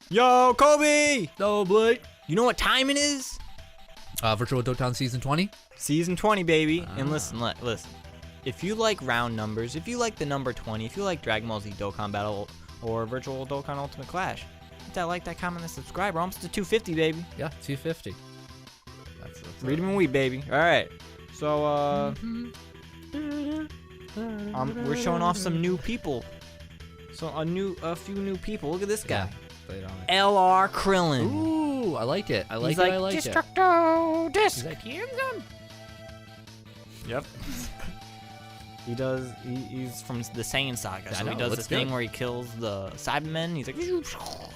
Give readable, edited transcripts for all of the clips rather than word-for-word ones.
Yo, Kobe! No, Blake. You know what time it is? Virtual Dokkan Season 20? Season 20, baby. And listen. If you like round numbers, if you like the number 20, if you like Dragon Ball Z Dokkan Battle or Virtual Dokkan Ultimate Clash, hit that like, that comment, and subscribe. We're almost to 250, baby. Yeah, 250. That's Read 'em and weep, baby. All right. So, we're showing off some new people. So a few new people. Look at this guy. Play it on it. LR Krillin. Ooh, I like it. I like He's it. I like it. Destructo Disc. He's like, Yep. He does. He's from the Saiyan Saga, so know, he does looks this thing good. where he kills the Cybermen. He's like,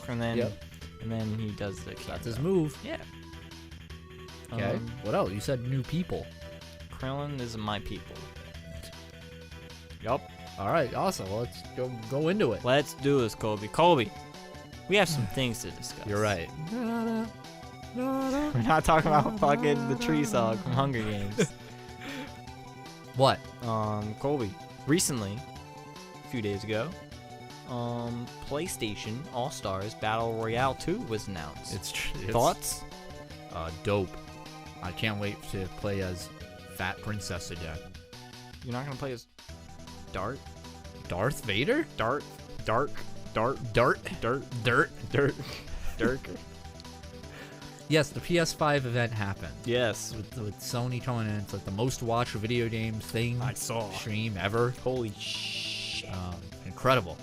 and then, Yep. and then he does the. That's his move. Yeah. Okay. What else? You said new people. Krillin is my people. Yup. All right. Awesome. Well, let's go into it. Let's do this, Kobe. Kobe, we have some things to discuss. You're right. We're not talking about fucking the tree song from Hunger Games. What? Colby, recently, a few days ago, PlayStation All-Stars Battle Royale 2 was announced. It's Thoughts? Dope. I can't wait to play as Fat Princess again. You're not gonna play as Dart? Darth Vader? Dart. Yes, the PS5 event happened. Yes. With Sony coming in, it's like the most watched video game thing I saw. stream ever. Holy shit. Incredible.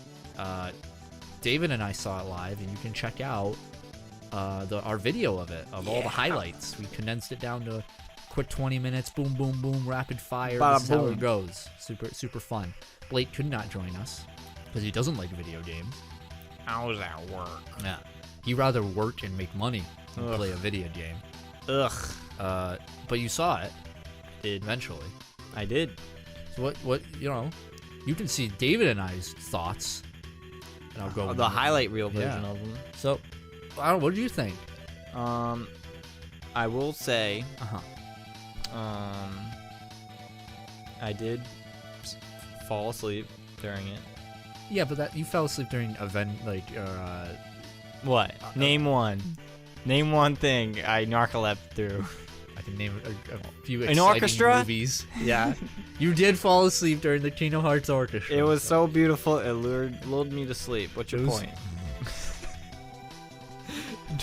David and I saw it live, and you can check out our video of it, of all the highlights. We condensed it down to a quick 20 minutes, boom, boom, boom, rapid fire. Bada This is how boom. it goes. Super fun. Blake could not join us because he doesn't like video games. I was at work. Yeah. He'd rather work and make money than Ugh. play a video game. Ugh. But you saw it eventually. I did. So what you can see David and I's thoughts. And I'll go The highlight reel version Yeah. of them. So, I don't know, what do you think? I will say, I did fall asleep during it. Yeah, but that you fell asleep during event What? Name one. Name one thing I narcolepted through. I can name a few An exciting orchestra? movies. Yeah, you did fall asleep during the Kingdom Hearts orchestra. It was so beautiful, it lured me to sleep. What's your point?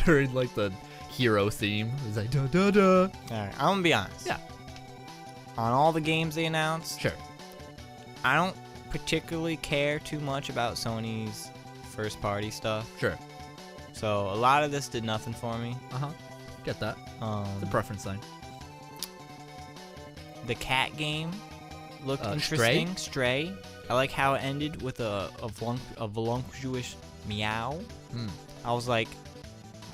during like the hero theme. It was like da da da. Alright, I'm gonna be honest. Yeah. On all the games they announced, Sure. I don't particularly care too much about Sony's first party stuff. Sure. So a lot of this did nothing for me. Get that. It's a preference thing. The cat game looked interesting. Stray? Stray. I like how it ended with a voluptuous meow. I was like,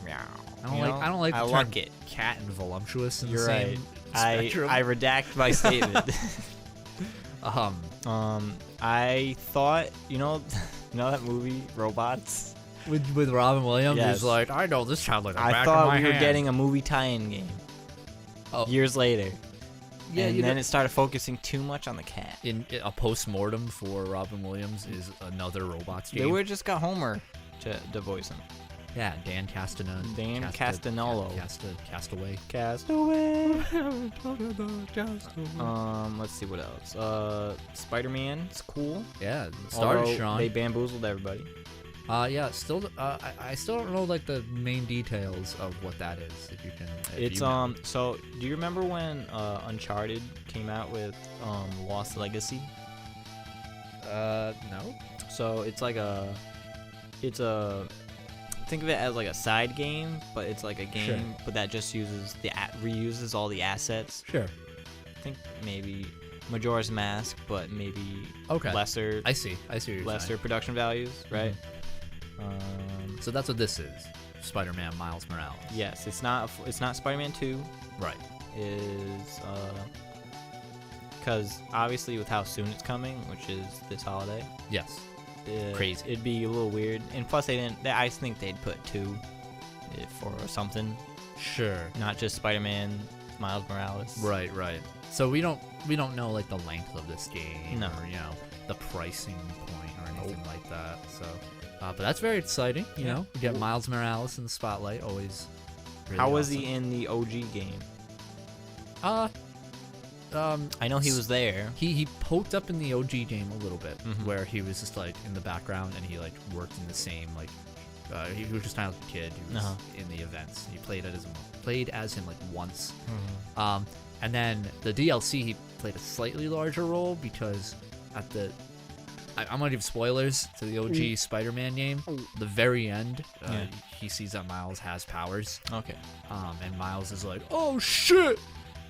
meow. I don't like the I term like it. cat and voluptuous in You're the same right. spectrum. I redact my statement. I thought, you know that movie Robots? with Robin Williams, Yes. he's like, I know this child like the I back thought of my we were hand. getting a movie tie-in game. Oh. Years later. Yeah, and you then know- it started focusing too much on the cat. in a post-mortem for Robin Williams is another Robots They game. were just got Homer to voice him. Yeah, Dan Castaneda. Dan Castanolo. Castaway. Castaway. Let's see what else. Spider-Man. It's cool. Yeah, it started Although strong. They bamboozled everybody. Yeah, still, I still don't know like the main details of what that is. If you can, if It's you know. So do you remember when Uncharted came out with Lost Legacy? No. So it's like think of it as like a side game, but it's like a game, but that just uses reuses all the assets. Sure. I think maybe Majora's Mask, but maybe lesser. I see. What you're lesser saying. production values, right? So that's what this is. Spider-Man Miles Morales. Yes, it's not Spider-Man 2. Right. Is because obviously with how soon it's coming, which is this holiday. Yes. Crazy. It'd be a little weird, and plus I think they'd put 2 for something. Sure. Not just Spider-Man Miles Morales. Right. So we don't know like the length of this game No. or the pricing point or anything like that. So, but that's very exciting. You know, we get Miles Morales in the spotlight. Always. Really How was awesome. he in the OG game? I know he was there. He poked up in the OG game a little bit, Mhm. where he was just like in the background and he like worked in the same like. He was just kind of like a kid who was in the events. He played as him like once. And then the DLC, he played a slightly larger role because at the I'm gonna give spoilers to the OG Spider-Man game. The very end, he sees that Miles has powers. Okay. And Miles is like, "Oh shit!"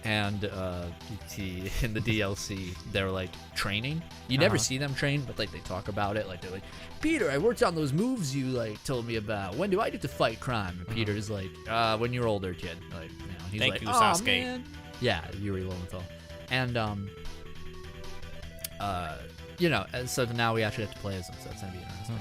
And in the DLC, they're like training. You never see them train, but like they talk about it. Like they're like, "Peter, I worked on those moves you like told me about. When do I get to fight crime?" And Peter's like, "When you're older, kid." Like, he's Thank like, you, "Oh, Sasuke." man." Yeah, Yuri Lowenthal. And and so now we actually have to play as him, so it's gonna be interesting.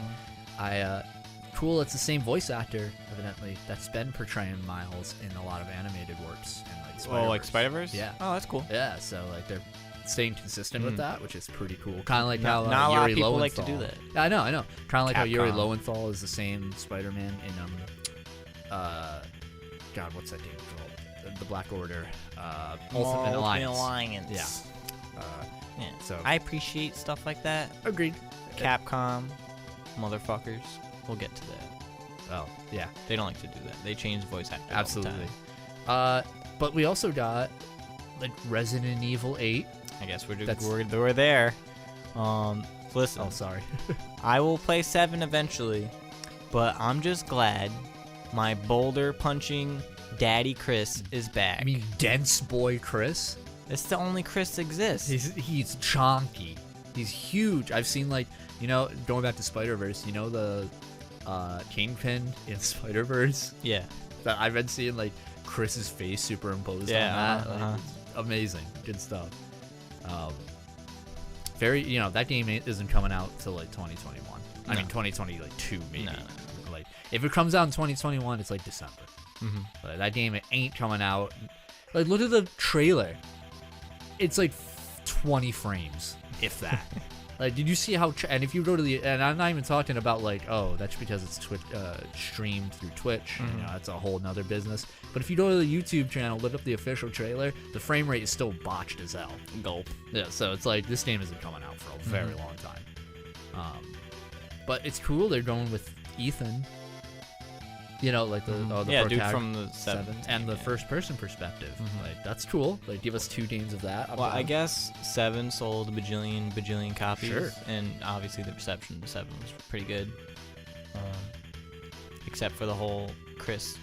Cool, it's the same voice actor, evidently, that's been portraying Miles in a lot of animated works in like Spider-Verse. Oh, like Spider-Verse? Yeah. Oh, that's cool. Yeah, so like they're staying consistent with that, which is pretty cool. Kind of like how Not a lot Yuri of people Lowenthal. like to do that. Yeah, I know. Kind of like how Yuri Capcom. Lowenthal is the same Spider-Man in God, what's that game called? The Black Order, Ultimate Alliance. Yeah. Yeah. So I appreciate stuff like that. agreed. Capcom, motherfuckers. We'll get to that. Oh, yeah. They don't like to do that. They change voice actors. Absolutely. All But we also got like Resident Evil 8. the time. I guess we're That's- we're there. Listen, Oh, sorry. I will play 7 eventually, but I'm just glad my boulder punching daddy Chris is back. I mean, dense boy Chris. it's the only Chris that exists. He's chonky. He's huge. I've seen like going back to Spider-Verse. The Kingpin in Spider-Verse. Yeah. That I've been seeing like Chris's face superimposed Yeah, on that. Like, it's amazing. Good stuff. Very, that game isn't coming out till like 2021. I mean 2022 maybe. No. Like if it comes out in 2021, it's like December. Mm-hmm. But that game ain't coming out. Like look at the trailer. It's like 20 frames, if that. Like, did you see how? And if you go to and I'm not even talking about like, oh, that's because it's Twitch streamed through Twitch. Mm-hmm. That's a whole nother business. But if you go to the YouTube channel, look up the official trailer, the frame rate is still botched as hell. Gulp. Yeah, so it's like this game isn't coming out for a very long time. But it's cool. They're going with Ethan. Like the dude protagonist from the 7th and the game, first-person perspective. Like that's cool. Like give us 2 games of that. Well, I guess 7 sold a bajillion copies. Sure. And obviously the reception to 7 was pretty good. Except for the whole Chris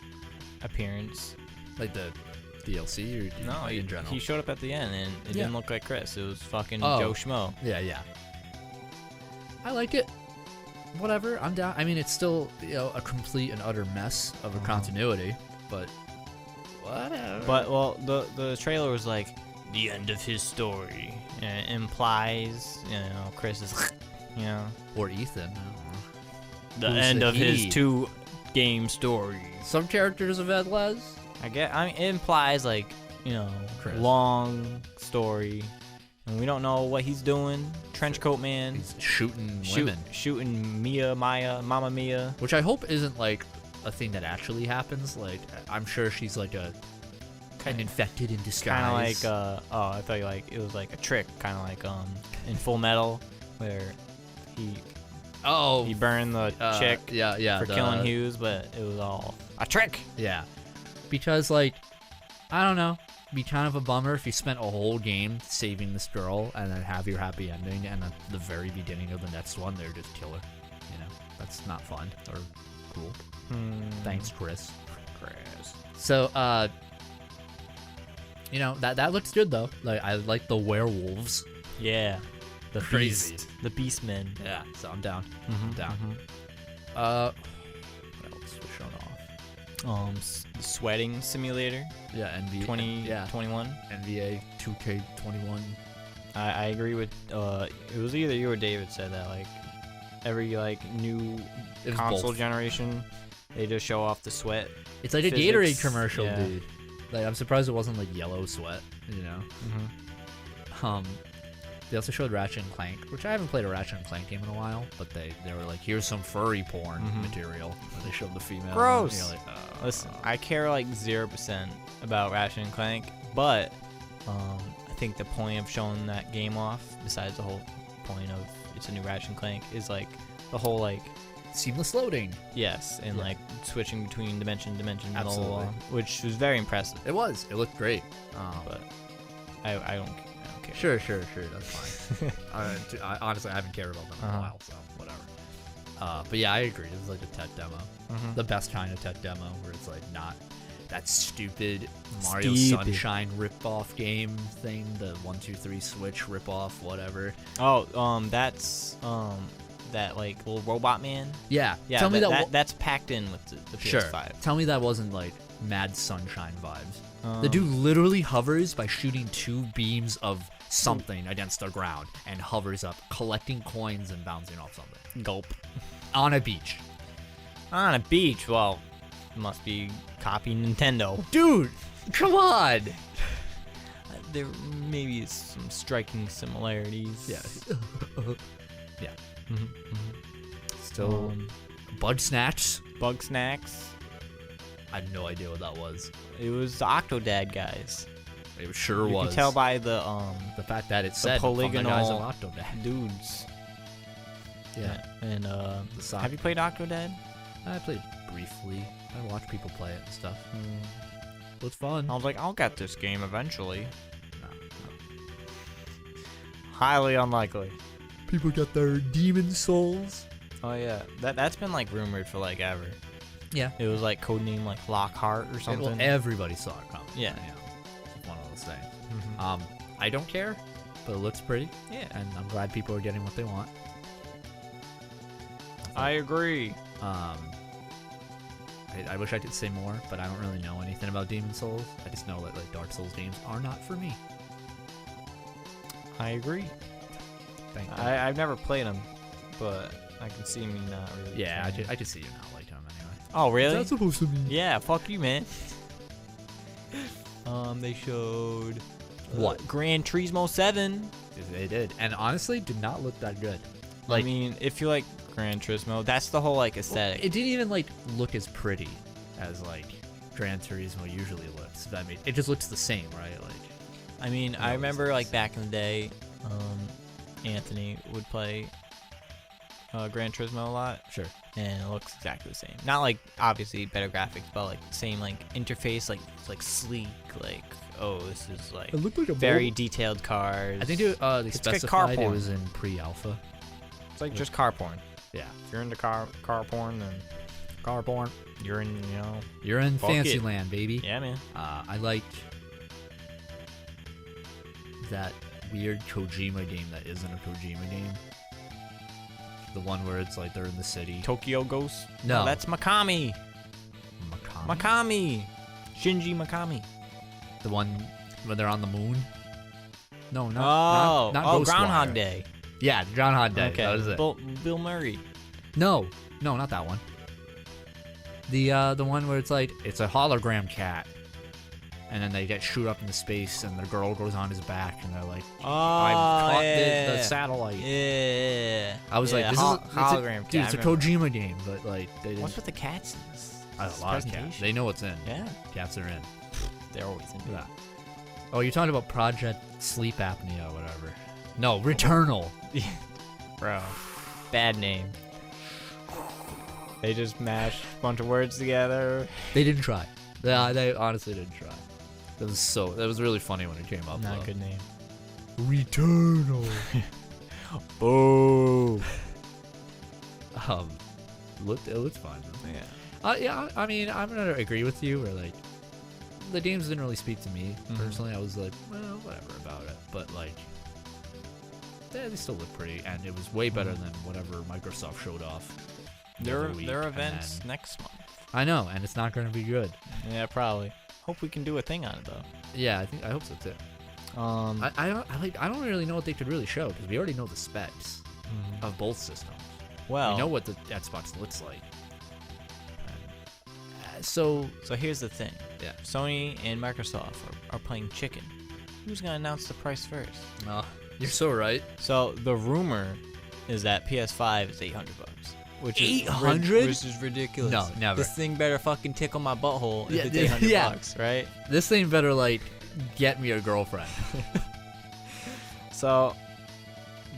appearance. like the DLC or No, like in general. he showed up at the end and it didn't look like Chris. It was fucking Oh. Joe Schmo. Yeah. I like it. Whatever, I'm down. I mean, it's still a complete and utter mess of a continuity, but whatever. But well, the trailer was like the end of his story. And it implies, Chris is, or Ethan. the Who's end the of his he? 2-game story. Some characters have had less. I mean, it implies like, Chris. long story, and we don't know what he's doing. Trenchcoat man, He's shooting women, shooting Mama Mia. which I hope isn't like a thing that actually happens. Like, I'm sure she's like an infected in disguise. Kind of like, I thought it was like a trick, kind of like in Full Metal, where he burned the chick yeah, for killing Hughes, but it was all a trick. Yeah, because like, I don't know. Be kind of a bummer if you spent a whole game saving this girl and then have your happy ending, and at the very beginning of the next one they're just kill her. That's not fun or cool. Thanks, Chris. So that looks good though. Like I like the werewolves. Yeah, the Crazy. beast, the beastmen. Yeah, so I'm down. Mm-hmm, I'm down. What else was shown off? Sweating simulator. Yeah, NBA 2021. NBA 2K21. I agree with it was either you or David said that like every new It was console both. generation they just show off the sweat. It's like a physics, Gatorade commercial, yeah. dude. Like, I'm surprised it wasn't like yellow sweat, you know. They also showed Ratchet and Clank, which I haven't played a Ratchet and Clank game in a while, but they were like, here's some furry porn material. And they showed the female. Gross. And you're like, oh. Listen, I care like 0% about Ratchet and Clank, but I think the point of showing that game off, besides the whole point of it's a new Ratchet and Clank, is like the whole like Seamless loading. yes, and like switching between dimension, blah, blah, blah, Absolutely. which was very impressive. It was. It looked great. But I don't care. Sure. That's fine. I honestly, I haven't cared about them in a while, so whatever. But yeah, I agree. It was like a tech demo. The best kind of tech demo where it's like not that stupid Mario Sunshine rip-off game thing, the 1, 2, 3 Switch rip-off, whatever. Oh, that's that like little robot man. Yeah. Yeah, Tell me that's packed in with the Sure. PS5. Tell me that wasn't like Mad Sunshine vibes. The dude literally hovers by shooting 2 beams of something against the ground and hovers up, collecting coins and bouncing off something. Gulp. On a beach. On a beach. Well, must be copying Nintendo. Dude, come on. There maybe is some striking similarities. Yeah. Yeah. Mm-hmm. Still, Bug Snatch. Bug Snacks. I had no idea what that was. It was the Octodad guys. It sure You was. can tell by the fact that it said polygonal from the guys of Octodad. dudes. Yeah. And sock- have you played Octodad? I played briefly. I watched people play it and stuff. It was fun. I was like, I'll get this game eventually. No. Highly unlikely. People got their demon souls. Oh yeah, that's been like rumored for like ever. Yeah. It was like codename like Lockhart or something. Well, everybody saw it coming. Yeah. It's one of those things. I don't care, but it looks pretty. Yeah. And I'm glad people are getting what they want. I agree. I wish I could say more, but I don't really know anything about Demon Souls. I just know that like Dark Souls games are not for me. I agree. Thank you. I've never played them, but I can see me not really. Yeah, playing. I could see you not like them anyway. Oh really? What's that supposed to mean? Yeah, fuck you, man. They showed What? Gran Turismo 7. They did, and honestly, did not look that good. I mean, if you like Gran Turismo, that's the whole like aesthetic. It didn't even like look as pretty as like Gran Turismo usually looks. I mean, it just looks the same, right? Like, I mean, I remember like back in the day, Anthony would play Gran Turismo a lot. Sure. And it looks exactly the same. Not like obviously better graphics, but like same like interface, like it's like sleek, like oh this is like it looked like a very detailed cars. I think they like specified car it porn. was in pre-alpha. It's like just car porn. Yeah. If you're into car porn, then Car porn. you're in, you know. You're in Fuck it. Fantasyland, baby. Yeah, man. I liked that weird Kojima game that isn't a Kojima game. The one where it's like they're in the city. Tokyo Ghost? No. That's Mikami. Makami? Mikami. Shinji Mikami. The one when they're on the moon? No, not Ghostwire. Groundhog Day. Yeah, Groundhog Day. Okay. That was it. Bill Murray. No, not that one. The one where it's like it's a hologram cat, and then they get shoot up into space, and the girl goes on his back, and they're like, "I've caught the satellite." Yeah. I was like, "This is hologram cat. dude, it's a Kojima game," but like they didn't. What's with the cats in this? A lot of cats. They know what's in. Yeah. Cats are in. They're always in. Yeah. Oh, you're talking about Project Sleep Apnea or whatever. No, Returnal. Bro. Bad name. They just mashed a bunch of words together. They didn't try. They honestly didn't try. That was really funny when it came up. Not a good name. Returnal. Boo. It looks fine though. Yeah. Yeah, I mean, I'm gonna agree with you. Where like, the games didn't really speak to me personally. I was like, well, whatever about it. But like, they still look pretty, and it was way better than whatever Microsoft showed off. Their events next month. I know, and it's not gonna be good. Yeah, probably. Hope we can do a thing on it though. Yeah, I hope so too. I don't really know what they could really show because we already know the specs of both systems. Well, we know what the Xbox looks like. So here's the thing. Yeah. Sony and Microsoft are playing chicken. Who's gonna announce the price first? Oh, you're so right. So the rumor is that PS5 is $800, which is $800? which is ridiculous. No, never. This thing better fucking tickle my butthole Yeah, if it's $800, yeah. right? This thing better like get me a girlfriend. So,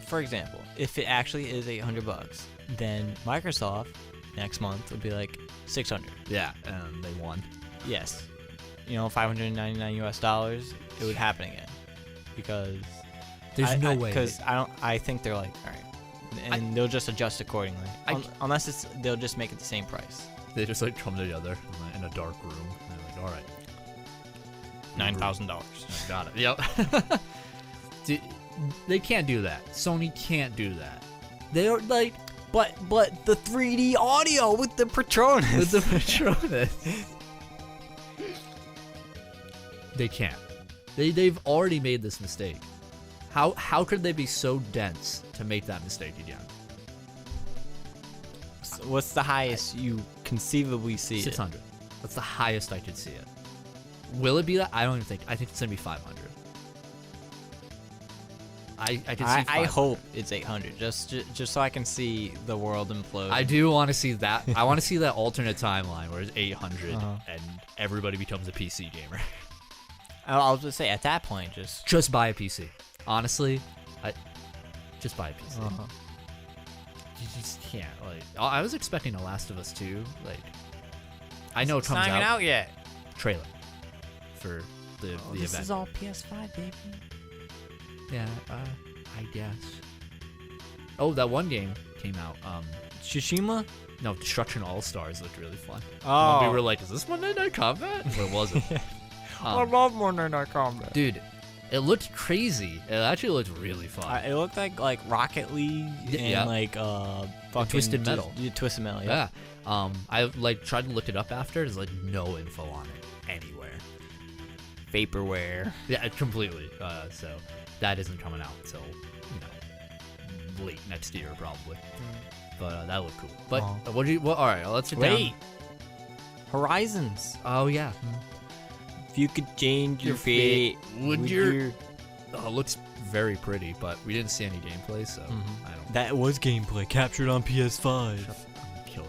for example, if it actually is $800, then Microsoft next month would be like $600. Yeah, and they won. Yes, $599 US. It would happen again because There's no way. Because I think they're like, all right, and they'll just adjust accordingly. Unless they'll just make it the same price. They just like come together in a dark room. And they're like, all right, $9,000. got it. Yep. Dude, they can't do that. Sony can't do that. They are like, but the 3D audio with the Patronus. with the Patronus. They can't. They've already made this mistake. How could they be so dense to make that mistake again? What's the highest you conceivably see? 600. That's the highest I could see it. Will it be that? I don't even think. I think it's gonna be 500. I can see. I hope it's 800, just so I can see the world implode. I do want to see that. I want to see that alternate timeline where it's 800 and everybody becomes a PC gamer. I was gonna say at that point, Just buy a PC. Honestly, just buy a PC. You just can't. Like, I was expecting The Last of Us 2. Like, I know it comes not even out yet. Trailer for the This event. is all PS5, baby. Yeah, I guess. Oh, that one game came out. Tsushima? No, Destruction All Stars looked really fun. Oh, We were like, is this Monday Night Combat? But it wasn't. I love Monday Night Combat. Dude, it looked crazy. It actually looked really fun. It looked like Rocket League and like fucking Twisted Metal. Twisted Metal, Yeah. I like tried to look it up after. There's like no info on it anywhere. Vaporware. Yeah, completely. So that isn't coming out until late next year probably. But that looked cool. But what do you? All right, let's get Wait. down. Horizons. Oh yeah. If you could change your fate, would your? Oh, it looks very pretty, but we didn't see any gameplay, so I don't. That was gameplay captured on PS5. I'm gonna kill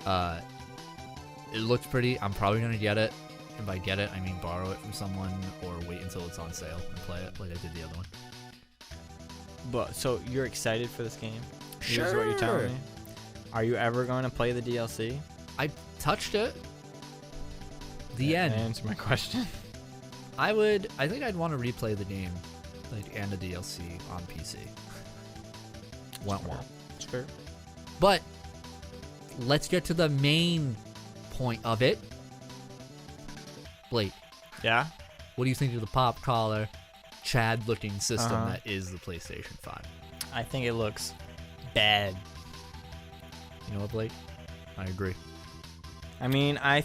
everything. It looks pretty. I'm probably gonna get it. If I get it, I mean borrow it from someone or wait until it's on sale and play it like I did the other one. But so you're excited for this game? Sure. Is what you're telling me. Are you ever going to play the DLC? I touched it. The end. Answer my question. I think I'd want to replay the game, like, and the DLC on PC. Womp. Sure. But let's get to the main point of it. Blake, Yeah. what do you think of the pop collar, Chad-looking system that is the PlayStation 5? I think it looks bad. You know what, Blake? I agree. I mean, I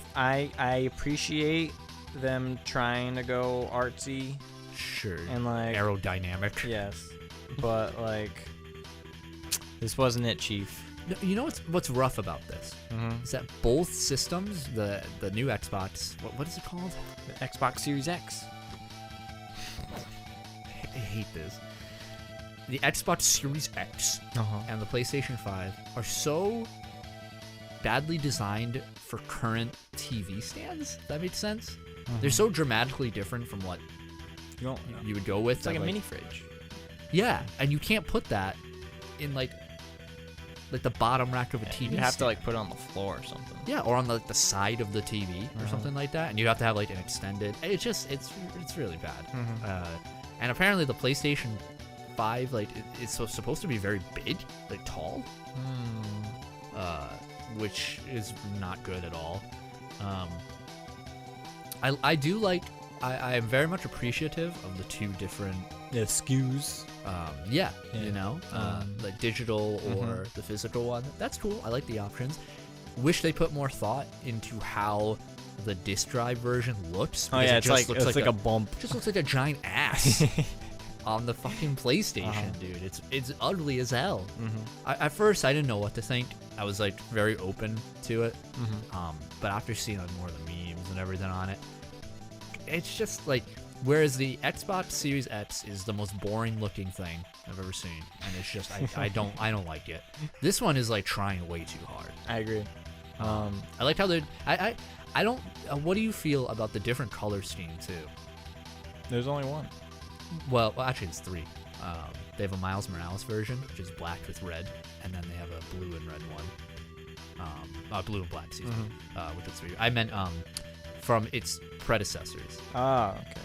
appreciate them trying to go artsy Sure. and like Aerodynamic. yes, but like this wasn't it, Chief. No, you know what's rough about this? Is that both systems, the new Xbox, what is it called? The Xbox Series X. I hate this. The Xbox Series X and the PlayStation 5 are so badly designed for current TV stands. Does that make sense? They're so dramatically different from what you would go with. It's like a mini fridge. Yeah, and you can't put that in like the bottom rack of a TV. You have to stand. like put it on the floor or something. Yeah, or on the side of the TV or something like that, and you have to have like an extended. It's really bad. And apparently the PlayStation 5 it's supposed to be very big, like tall, which is not good at all. I do like. I am very much appreciative of the two different SKUs. You know, like digital or the physical one. That's cool. I like the options. Wish they put more thought into how the disc drive version looks. Oh yeah, it just looks it's like a bump. Just looks like a giant ass. on the fucking PlayStation, dude. It's ugly as hell. Mm-hmm. At first, I didn't know what to think. I was like very open to it. Mm-hmm. But after seeing like more of the memes and everything on it, it's just like, whereas the Xbox Series X is the most boring looking thing I've ever seen, and it's just I don't like it. This one is like trying way too hard. I agree. I like how they I don't. What do you feel about the different color scheme too? There's only one. Well, actually, it's 3. They have a Miles Morales version, which is black with red, and then they have a blue and red one. Blue and black, excuse me, with the 3. I meant from its predecessors. Ah, okay.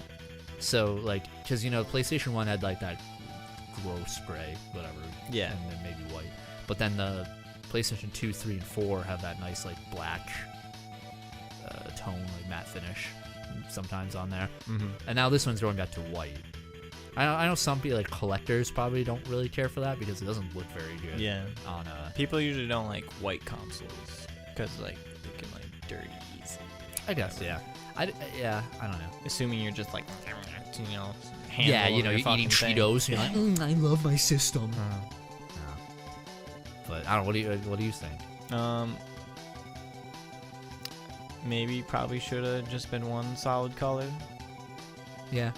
So, like, because, PlayStation 1 had, like, that gross gray, whatever. Yeah. And then maybe white. But then the PlayStation 2, 3, and 4 have that nice, like, black tone, like, matte finish sometimes on there. Mm-hmm. And now this one's going back to white. I know some people, like, collectors probably don't really care for that because it doesn't look very good. Yeah. On people usually don't like white consoles because, like, they can, like, dirty easy. I guess, yeah. I don't know. Assuming you're just like, Yeah, you're eating Cheetos. You're like, I love my system. But I don't know. What do you think? Maybe probably should have just been one solid color. Yeah,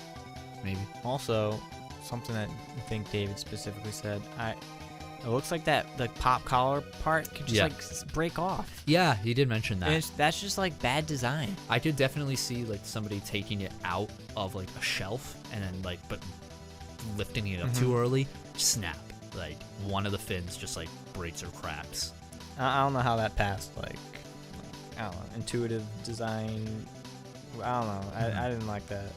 maybe. Also, something that I think David specifically said, it looks like that the pop collar part could just like break off. Yeah, he did mention that. And that's just like bad design. I could definitely see like somebody taking it out of like a shelf and then but lifting it up too early, snap. Like one of the fins just like breaks or cracks. I don't know how that passed. Like I don't know, intuitive design. I don't know. I didn't like that.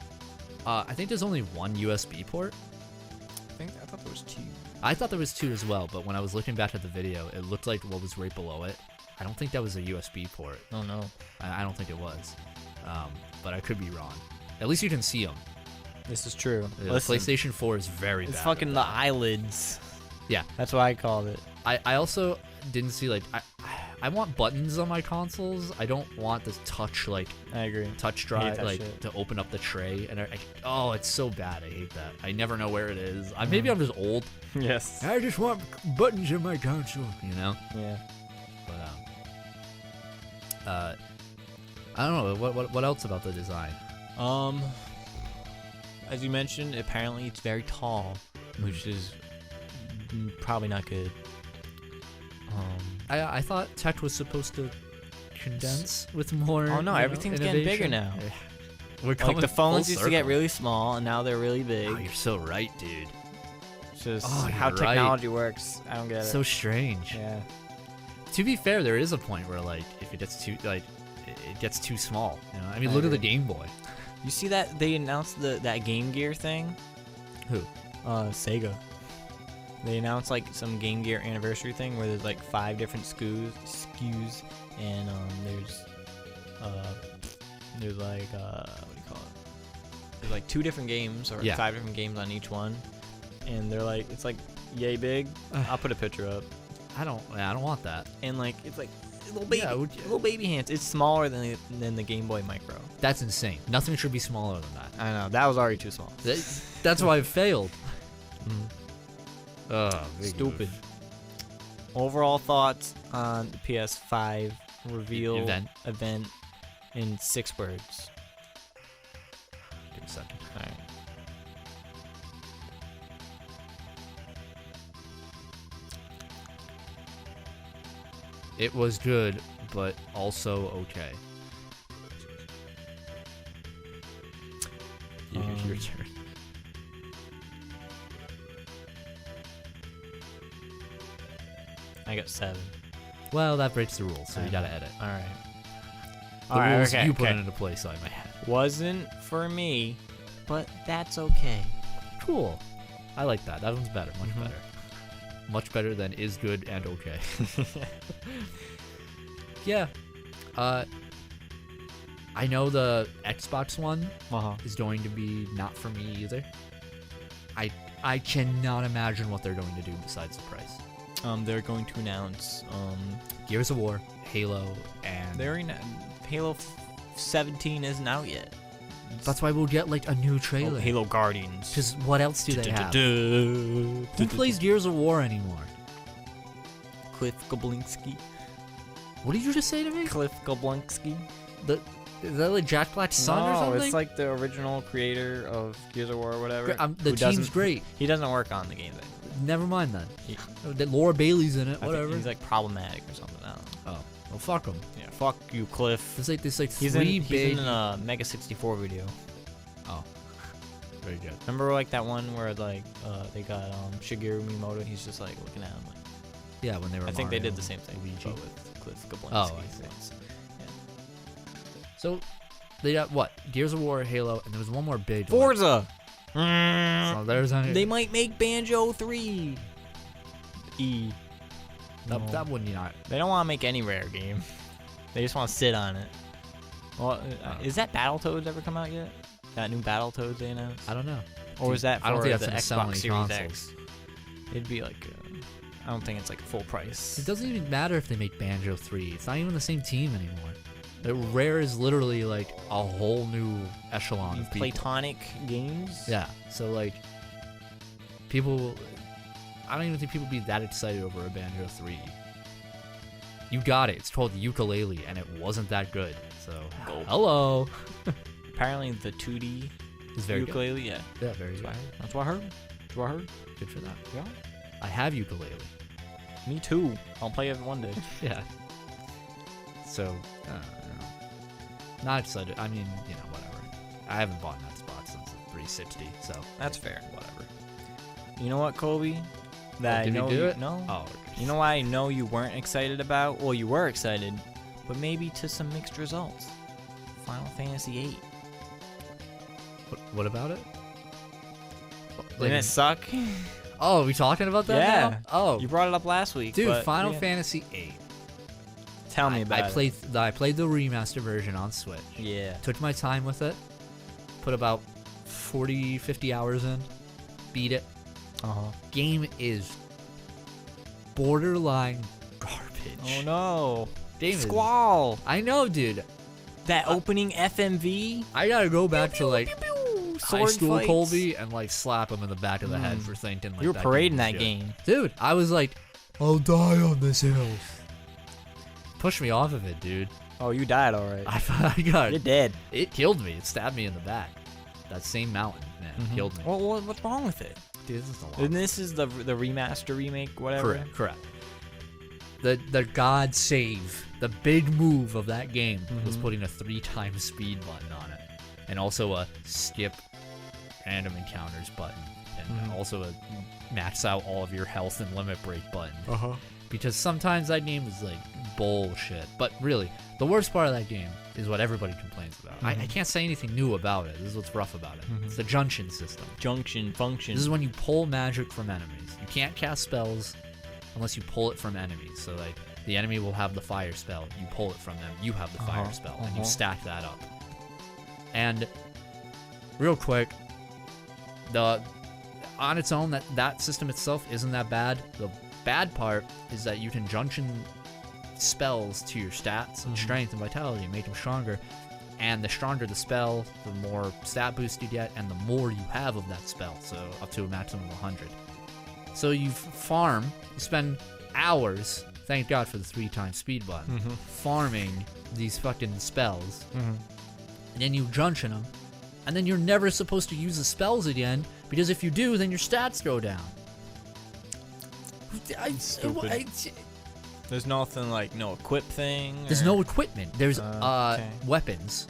I think there's only one USB port. I thought there was 2. I thought there was 2 as well, but when I was looking back at the video, it looked like what was right below it. I don't think that was a USB port. Oh no. I don't think it was. But I could be wrong. At least you can see them. This is true. The PlayStation 4 is very bad. It's fucking the eyelids. Yeah. That's why I called it. I also didn't see like I want buttons on my consoles. I don't want this touch like I agree. touch drive like shit. to open up the tray and it's so bad. I hate that. I never know where it is. Maybe I'm just old. Yes. I just want buttons in my console, Yeah. But I don't know what else about the design. As you mentioned, apparently it's very tall, which is probably not good. I thought tech was supposed to condense with more. Oh no, everything's getting bigger now. We're coming like the phones full used to get circle. really small, and now they're really big. Oh, you're so right, dude. It's just you're how right. technology works. I don't get it. So strange. Yeah. To be fair, there is a point where like if it gets too it gets too small. I mean, I look at the agree. Game Boy. You see that they announced that Game Gear thing? Who? Sega. They announced like some Game Gear anniversary thing where there's like 5 different SKUs, and there's like what do you call it? There's like 2 different games or 5 different games on each one, and they're like it's like yay big. I'll put a picture up. I don't want that. And like it's like little baby hands. It's smaller than the Game Boy Micro. That's insane. Nothing should be smaller than that. I know that was already too small. That's why it failed. Stupid. Overall thoughts on the PS5 reveal event in 6 words. Give me a second. All right. It was good, but also okay. Your turn. I got 7. Well, that breaks the rules, so you gotta edit. All right. The rules you put into place on my head. Wasn't for me, but that's okay. Cool. I like that. That one's better. Much better. Much better than is good and okay. Yeah. I know the Xbox One is going to be not for me either. I cannot imagine what they're going to do besides the price. They're going to announce Gears of War, Halo, and Halo 17 isn't out yet. That's why we'll get like a new trailer. Halo Guardians. Because what else do they have? Who plays Gears of War anymore? Cliff Goblinski. What did you just say to me? Cliff Goblinski. Is that like Jack Black's son or something? No, it's like the original creator of Gears of War or whatever. The team's great. He doesn't work on the game thing. Never mind then. Laura Bailey's in it. Whatever. He's like problematic or something. I don't know. Oh, well, fuck him. Yeah, fuck you, Cliff. There's like He's big. in a Mega 64 video. Oh, very good. Remember like that one where like they got Shigeru Miyamoto. He's just like looking at him like. Yeah, when they were. I think Mario, they did the same thing. Luigi. But with Cliff Goblinski. Oh, I see. So, they got what? Gears of War, Halo, and there was one more big Forza! So there's They might make Banjo 3. That wouldn't not. They don't want to make any Rare game. They just want to sit on it. Well, is that Battletoads ever come out yet? That new Battletoads they announced? I don't know. Or is that for I don't think that's the gonna sell Xbox any Series consoles. X? It'd be like, I don't think it's like full price. It doesn't even matter if they make Banjo 3. It's not even the same team anymore. Rare is literally like a whole new echelon of people. Platonic games? Yeah. So like, people, I don't even think people would be that excited over a Banjo 3. You got it. It's called Ukulele, and it wasn't that good. So, hello. Apparently the 2D It's very ukulele, good. yeah. Yeah, very good. That's what I heard. Good for that. Yeah. I have ukulele. Me too. I'll play it one day. Yeah. So, not excited. I mean, whatever. I haven't bought an Xbox since the 360, so That's fair. whatever. You know what, Colby? That did I know we do it? No. Oh, You know why I know you weren't excited about? Well, you were excited, but maybe to some mixed results. Final Fantasy VIII. what about it? Didn't it suck? Oh, are we talking about that Yeah. now? Oh, You brought it up last week. dude, but Final yeah. Fantasy VIII. Tell me about I played I played the remaster version on Switch. it. Yeah. Took my time with it. Put about 40, 50 hours in. Beat it. Game is borderline garbage. Oh no. Game is- Squall. I know, dude. That opening FMV. I gotta go back to like high Sword school fights. Colby and like slap him in the back of the head for thinking like You were that parading was that good. game. Dude, I was like, I'll die on this hill. Push me off of it, dude. Oh, you died alright. I got You're dead. it. Killed me. It stabbed me in the back. That same mountain, man, killed me. What's wrong with it? Dude, this is a lot. And this is the remaster, remake, whatever. Correct. The God save, the big move of that game was putting a 3x speed button on it, and also a skip random encounters button, and also a max out all of your health and limit break button. Because sometimes that game is like bullshit. But really, the worst part of that game is what everybody complains about. I can't say anything new about it. This is what's rough about it. It's the junction system. Junction function. This is when you pull magic from enemies. You can't cast spells unless you pull it from enemies. So like the enemy will have the fire spell. You pull it from them. You have the fire spell, and you stack that up. And real quick, on its own, that system itself isn't that bad. The bad part is that you can junction spells to your stats and strength and vitality and make them stronger. And the stronger the spell, the more stat boost you get, and the more you have of that spell. So up to a maximum of 100. So you farm, you spend hours, thank God for the 3x speed button, farming these fucking spells. And then you junction them. And then you're never supposed to use the spells again, because if you do, then your stats go down. Stupid. There's nothing like no equip thing. There's no equipment. There's okay. weapons.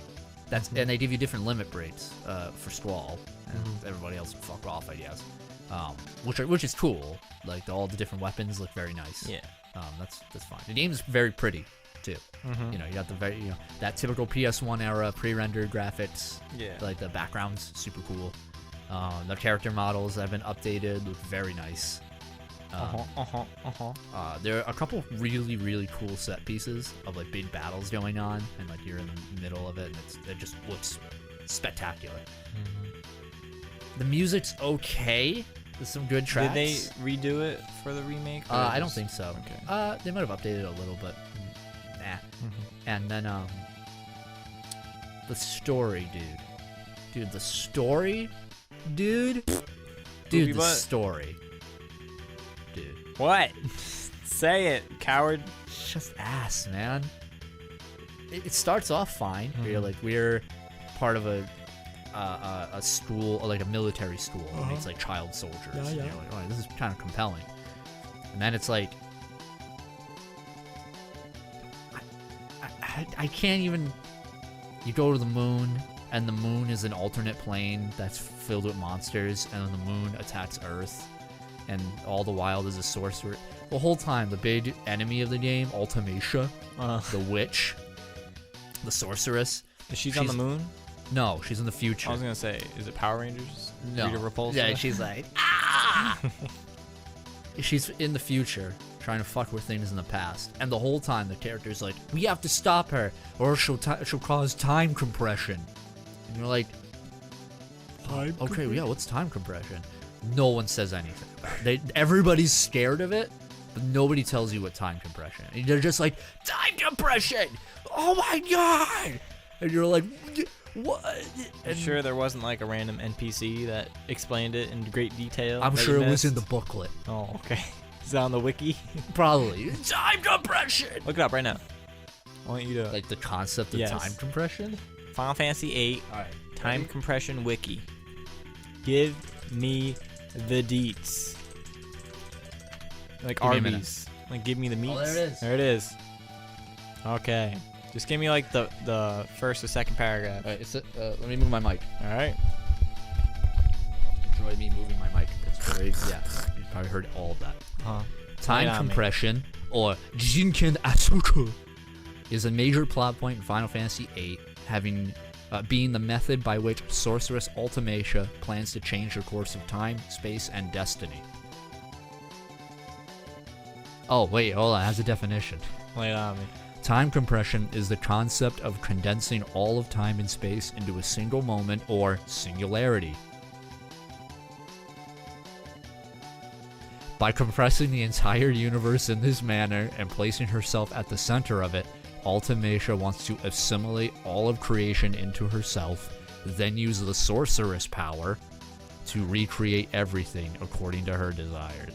And they give you different limit breaks for Squall. And everybody else can fuck off, I guess. Which is cool. Like all the different weapons look very nice. Yeah. That's fine. The game's very pretty too. You got the that typical PS1 era pre-rendered graphics. Yeah. Like the background's super cool. The character models that have been updated look very nice. There are a couple really, really cool set pieces of like big battles going on, and like you're in the middle of it, and it just looks spectacular. The music's okay. There's some good tracks. Did they redo it for the remake? or I don't just- think so. Okay. They might have updated it a little, but nah. And then the story, dude. Dude, the story, dude, Poopy the butt. story, dude. What? Say it, coward. It's just ass, man. It starts off fine. Mhm. We're part of a school, like a military school, and it's like child soldiers. Yeah, and yeah. you're like, oh, this is kind of compelling. And then it's like, I can't even. You go to the moon, and the moon is an alternate plane that's filled with monsters, and then the moon attacks Earth, and all the while there's a sorcerer. The whole time, the big enemy of the game, Ultimacia, the witch, the sorceress. She's on the moon? No, she's in the future. I was gonna say, is it Power Rangers? No. Rita Repulsa? Yeah, she's like, ah! She's in the future, trying to fuck with things in the past. And the whole time, the character's like, we have to stop her, or she'll cause time compression. And you're like, okay, yeah, what's time compression? No one says anything. Everybody's scared of it, but nobody tells you what time compression is. They're just like, time compression! Oh my god! And you're like, what? I'm sure there wasn't like a random NPC that explained it in great detail. I'm that sure you it was in missed? the booklet. Oh, okay. Is that on the wiki? Probably. Time compression! Look it up right now. I want you to Like the concept of Yes. time compression? Final Fantasy VIII Alright. time compression wiki. Give me the deets. Like Give me a minute. Arby's. Like give me the meats. there it is. There it is. Okay. Just give me like the first or second paragraph. Alright, let me move my mic. All right. Enjoy me moving my mic. It's very, yeah. You probably heard all of that. Huh. Time Lay it on me. compression, or Jinken Asuku, is a major plot point in Final Fantasy VIII, having being the method by which Sorceress Ultimacia plans to change the course of time, space, and destiny. Oh, wait, hold on. It has a definition. Lay it on me. Time compression is the concept of condensing all of time and space into a single moment, or singularity. By compressing the entire universe in this manner and placing herself at the center of it, Ultimacia wants to assimilate all of creation into herself, then use the sorceress power to recreate everything according to her desires.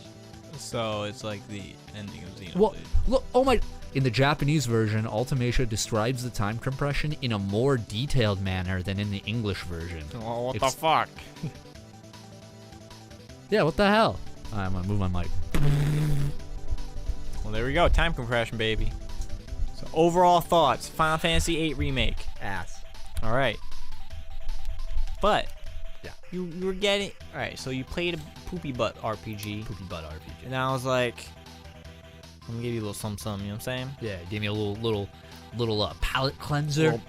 So it's like the ending of Xenoblade. Well, look, oh my... In the Japanese version, Ultimacia describes the time compression in a more detailed manner than in the English version. Well, what It's- the fuck? Yeah, what the hell? I'm gonna move my mic. Well, there we go. Time compression, baby. So overall thoughts: Final Fantasy VIII remake. Ass. All right. But Yeah. you were getting all right. So you played a poopy butt RPG, Poopy butt RPG. and I was like, "I'm gonna give you a little something." You know what I'm saying? Yeah, give me a little palate cleanser.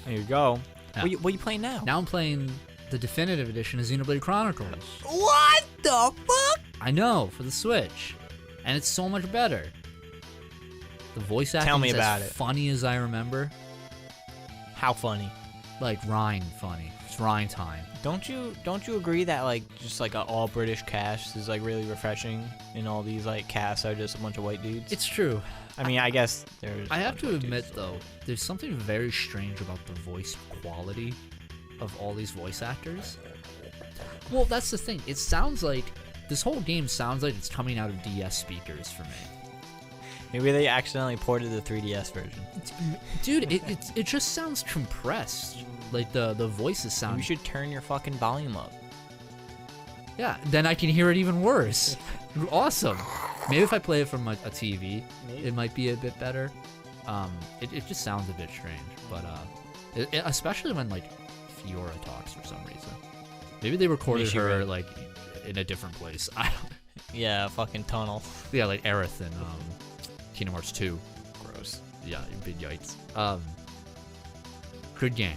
There you go. Yeah. What you playing now? Now I'm playing the definitive edition of Xenoblade Chronicles. What the fuck? I know, for the Switch. And it's so much better. The voice acting Tell me is about as it. funny as I remember. How funny? Like Rhine funny. It's Rhine time. Don't you agree that like just like an all British cast is like really refreshing, and all these like casts are just a bunch of white dudes? It's true. I mean, I guess there's. I a have bunch to of white admit, dudes. though, there's something very strange about the voice quality of all these voice actors. Well, that's the thing. It sounds like this whole game sounds like it's coming out of DS speakers for me. Maybe they accidentally ported the 3DS version. Dude, it just sounds compressed. Like the voices sound. You should turn your fucking volume up. Yeah, then I can hear it even worse. Awesome. Maybe if I play it from a TV, it might be a bit better. It just sounds a bit strange, but especially when like Fiora talks for some reason. Maybe they recorded Maybe her she- like in a different place. I don't. Yeah, fucking tunnel. Yeah, like Aerith in Kingdom Hearts 2. Gross. Yeah, big yikes. Good game.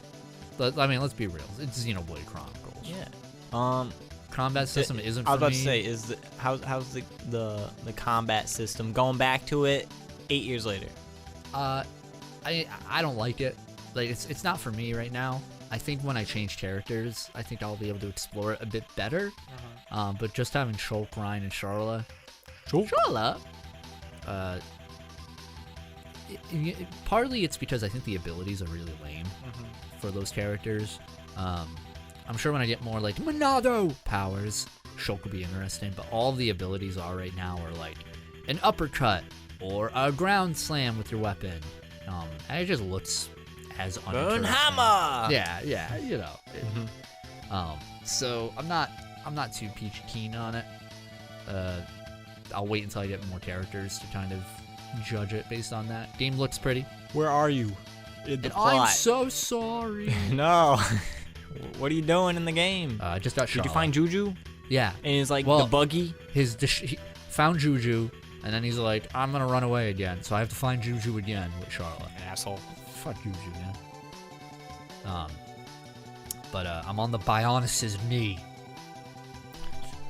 I mean, let's be real. It's Xenoblade Chronicles. Yeah. Combat system isn't for I was about me. to say, how's the combat system going back to it 8 years later? I don't like it. Like it's not for me right now. I think when I change characters, I think I'll be able to explore it a bit better. But just having Shulk, Ryan, and Charla, partly it's because I think the abilities are really lame for those characters. I'm sure when I get more like Monado powers, Shulk will be interesting. But all the abilities are right now are like an uppercut or a ground slam with your weapon. And it just looks as uninteresting. Burn hammer. Yeah, you know. So I'm not too peachy keen on it. I'll wait until I get more characters to kind of judge it based on that. Game looks pretty. Where are you? In the And plot. I'm so sorry. No. What are you doing in the game? I just got shot. Did you find Juju? Yeah. And he's like Well, the buggy. He found Juju, and then he's like, I'm gonna run away again, so I have to find Juju again with Charlotte. Asshole. Fuck Juju, man. But I'm on the Bionis' knee.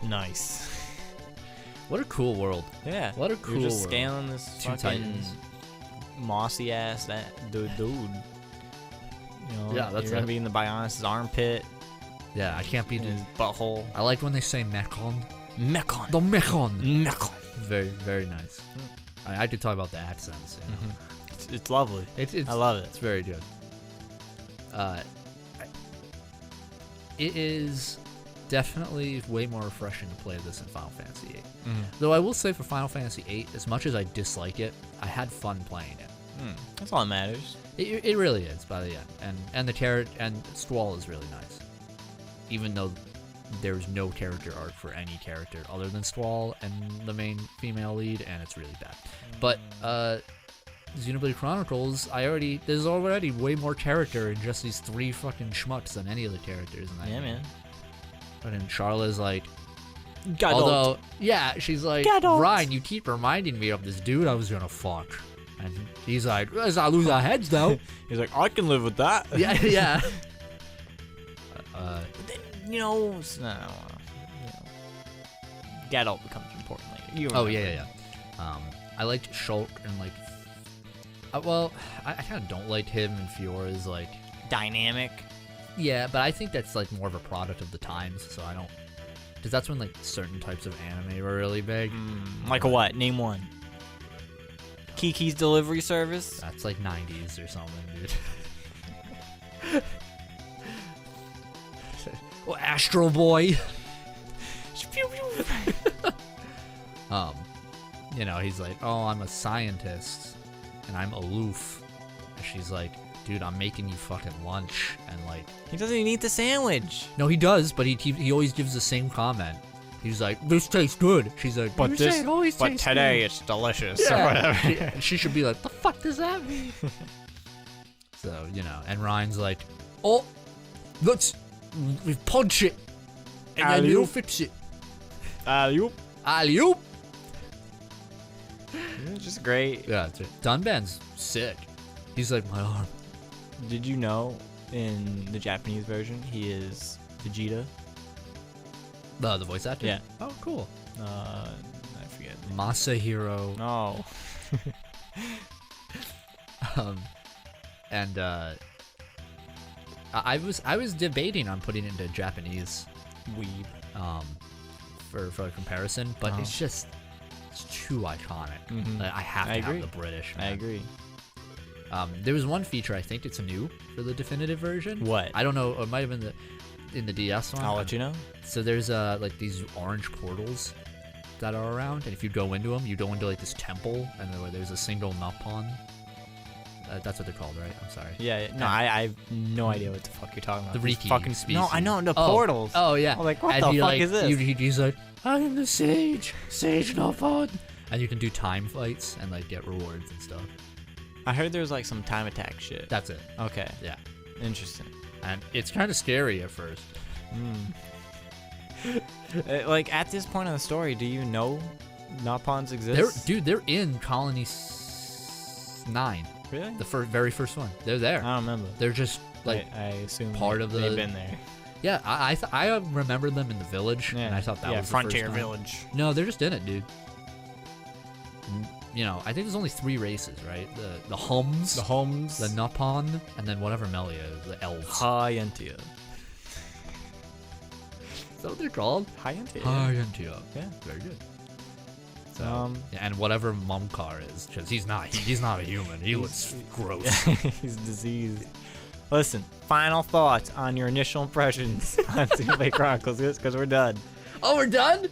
Nice. What a cool world. Yeah. What a cool You're just world. scaling this Two fucking Titans. mossy ass dude. You know, Yeah, that's you're gonna it. be in the Bionis' armpit, Yeah, I can't in beat his it. butthole. I like when they say Mechon. Mechon. The Mechon. Mechon. Very, very nice. I could talk about the accents. You know? It's lovely. It's I love it. It's very good. It is definitely way more refreshing to play this in Final Fantasy VIII. Though I will say for Final Fantasy VIII, as much as I dislike it, I had fun playing it. That's all that matters. It really is by the end, and the character and Stwall is really nice, even though there's no character arc for any character other than Stwall and the main female lead, and it's really bad. But Xenoblade Chronicles, there's already way more character in just these 3 fucking schmucks than any of the characters in that game. Man. But then Charlotte's like, Gadot. although, yeah, she's like, Gadot. Ryan, you keep reminding me of this dude I was gonna fuck. And he's like, let's not lose our heads though. He's like, I can live with that. yeah. But then, you know, Gadot becomes important later. You Oh, remember. yeah. I liked Shulk and like, well, I kind of don't like him and Fiora's like, Dynamic. yeah, but I think that's like more of a product of the times, so I don't, because that's when like certain types of anime were really big. Like a what? Name one. Kiki's Delivery Service. That's like 90s or something, dude. Well, Astro Boy. You know, he's like, oh, I'm a scientist, and I'm aloof. And she's like, dude, I'm making you fucking lunch, and like, He doesn't even eat the sandwich. no, he does, but he always gives the same comment. He's like, this tastes good. She's like, But "You this- say it always But tastes today good." it's delicious or Yeah. whatever. she should be like, the fuck does that mean? So, you know, and Ryan's like, oh, let's punch it, and then Alley-oop. you'll fix it. You. Alley-oop. Just great. Yeah, that's it. Dunban's sick. He's like, my arm. Did you know in the Japanese version he is Vegeta? The voice actor? Yeah. Oh, cool. I forget. Masahiro. No. And I was debating on putting it into Japanese Weeb. For a comparison, but it's too iconic. Like, I have to agree. have the British. I Man. agree. There was one feature, I think it's new for the definitive version. What? I don't know. It might have been in the DS one. I'll let you know. So there's like these orange portals that are around, and if you go into them, you go into like this temple, and there's a single Nupon. That's what they're called, right? I'm sorry. Yeah. No, I have no idea what the fuck you're talking about. The These Riki fucking species. No, I know the portals. Oh yeah. I'm like, what And the he, fuck like, is this? He's like, I am the sage Nupon. And you can do time fights and like get rewards and stuff. I heard there was like some time attack shit. That's it. Okay. Yeah. Interesting. And it's kind of scary at first. Like at this point in the story, do you know Nopons exist? They're in Colony 9. Really? The very first one. They're there. I don't remember. They're just like I assume part of they've the- been there. yeah. I remember them in the village, and I thought that was Frontier the first time. Village. No, they're just in it, dude. You know, I think there's only 3 races, right? The Hums, The Homes. the Nupon, and then whatever Melia is, the elves. Hyantia. Is that what they're called? Hyantia. Hyantia. Yeah. Very good. So, yeah, and whatever Mumkar is, because he's not a human. He looks gross. He's diseased. Listen, final thoughts on your initial impressions on Xenoblade Chronicles, because we're done. Oh, we're done?